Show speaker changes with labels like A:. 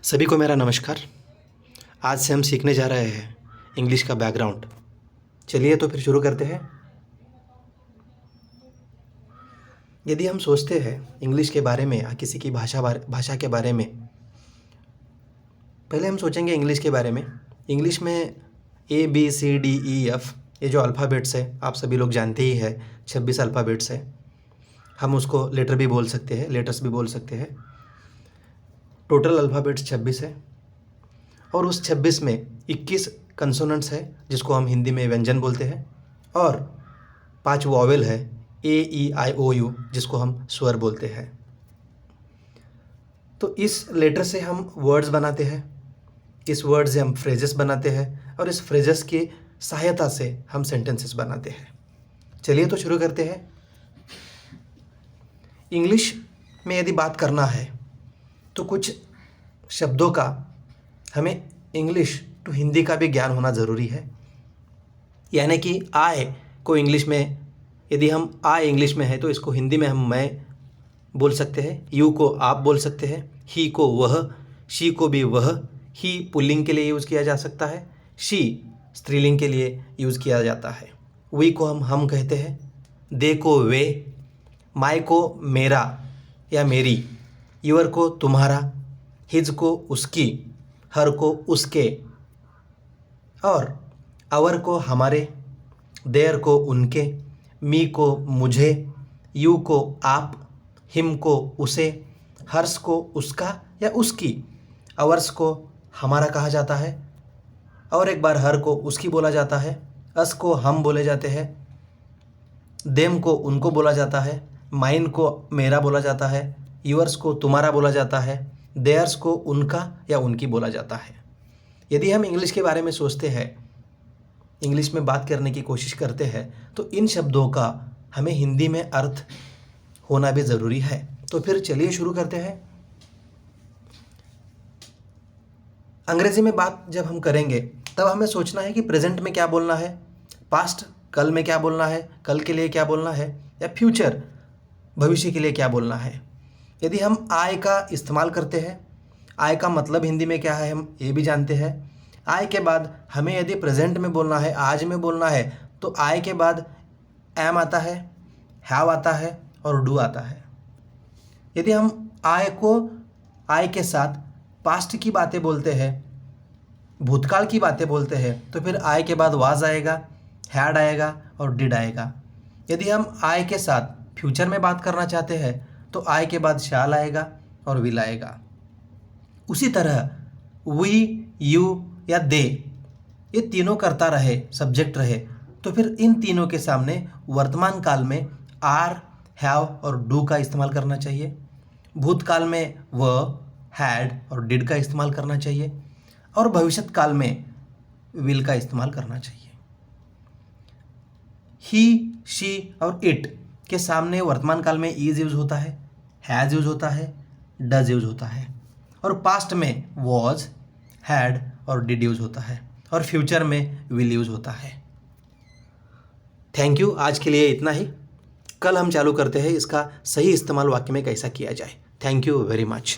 A: सभी को मेरा नमस्कार। आज से हम सीखने जा रहे हैं इंग्लिश का बैकग्राउंड। चलिए तो फिर शुरू करते हैं। यदि हम सोचते हैं इंग्लिश के बारे में या किसी की भाषा के बारे में, पहले हम सोचेंगे इंग्लिश के बारे में। इंग्लिश में ABCDEF ये जो अल्फ़ाबेट्स है आप सभी लोग जानते ही है, 26 अल्फ़ाबेट्स है। हम उसको लेटर भी बोल सकते हैं, लेटर्स भी बोल सकते हैं। टोटल अल्फ़ाबेट्स 26 है और उस 26 में 21 कंसोनेंट्स है जिसको हम हिंदी में व्यंजन बोलते हैं, और 5 वॉवेल है AEIOU जिसको हम स्वर बोलते हैं। तो इस लेटर से हम वर्ड्स बनाते हैं, इस वर्ड से हम फ्रेजेस बनाते हैं और इस फ्रेजेस की सहायता से हम सेंटेंसेस बनाते हैं। चलिए तो शुरू करते हैं। इंग्लिश में यदि बात करना है तो कुछ शब्दों का हमें इंग्लिश टू हिंदी का भी ज्ञान होना ज़रूरी है। यानी कि आय को इंग्लिश में, यदि हम आय इंग्लिश में है तो इसको हिंदी में हम मैं बोल सकते हैं, यू को आप बोल सकते हैं, ही को वह, शी को भी वह, ही पुल्लिंग के लिए यूज़ किया जा सकता है, शी स्त्रीलिंग के लिए यूज़ किया जाता है, वी को हम कहते हैं, दे को वे, माय को मेरा या मेरी, यूर को तुम्हारा, हिज को उसकी, हर को उसके, और आवर को हमारे, देयर को उनके, मी को मुझे, यू को आप, हिम को उसे, हर्स को उसका या उसकी, आवर्स को हमारा कहा जाता है, और एक बार हर को उसकी बोला जाता है, अस को हम बोले जाते हैं, देम को उनको बोला जाता है, माइन को मेरा बोला जाता है, यूअर्स को तुम्हारा बोला जाता है, देयर्स को उनका या उनकी बोला जाता है। यदि हम इंग्लिश के बारे में सोचते हैं, इंग्लिश में बात करने की कोशिश करते हैं, तो इन शब्दों का हमें हिंदी में अर्थ होना भी ज़रूरी है। तो फिर चलिए शुरू करते हैं। अंग्रेज़ी में बात जब हम करेंगे तब हमें सोचना है कि प्रेजेंट में क्या बोलना है, पास्ट कल में क्या बोलना है, कल के लिए क्या बोलना है, या फ्यूचर भविष्य के लिए क्या बोलना है। यदि हम आय का इस्तेमाल करते हैं, आय का मतलब हिंदी में क्या है हम ये भी जानते हैं। आय के बाद हमें यदि प्रेजेंट में बोलना है, आज में बोलना है, तो आय के बाद एम आता है, हैव आता है और डू आता है। यदि हम आय के साथ पास्ट की बातें बोलते हैं, भूतकाल की बातें बोलते हैं, तो फिर आय के बाद वाज आएगा, हैड आएगा और डिड आएगा। यदि हम आय के साथ फ्यूचर में बात करना चाहते हैं तो आय के बाद शाल आएगा और विल आएगा। उसी तरह वी, यू या दे, ये तीनों करता रहे, सब्जेक्ट रहे, तो फिर इन तीनों के सामने वर्तमान काल में आर, हैव और डू का इस्तेमाल करना चाहिए। भूतकाल में व, हैड और डिड का इस्तेमाल करना चाहिए, और भविष्यत काल में विल का इस्तेमाल करना चाहिए। ही, शी और इट के सामने वर्तमान काल में इज यूज होता है, हैज़ यूज होता है, डज यूज होता है, और पास्ट में वॉज, हैड और डिड यूज होता है, और फ्यूचर में विल यूज होता है। थैंक यू, आज के लिए इतना ही। कल हम चालू करते हैं इसका सही इस्तेमाल वाक्य में कैसा किया जाए। Thank you very much.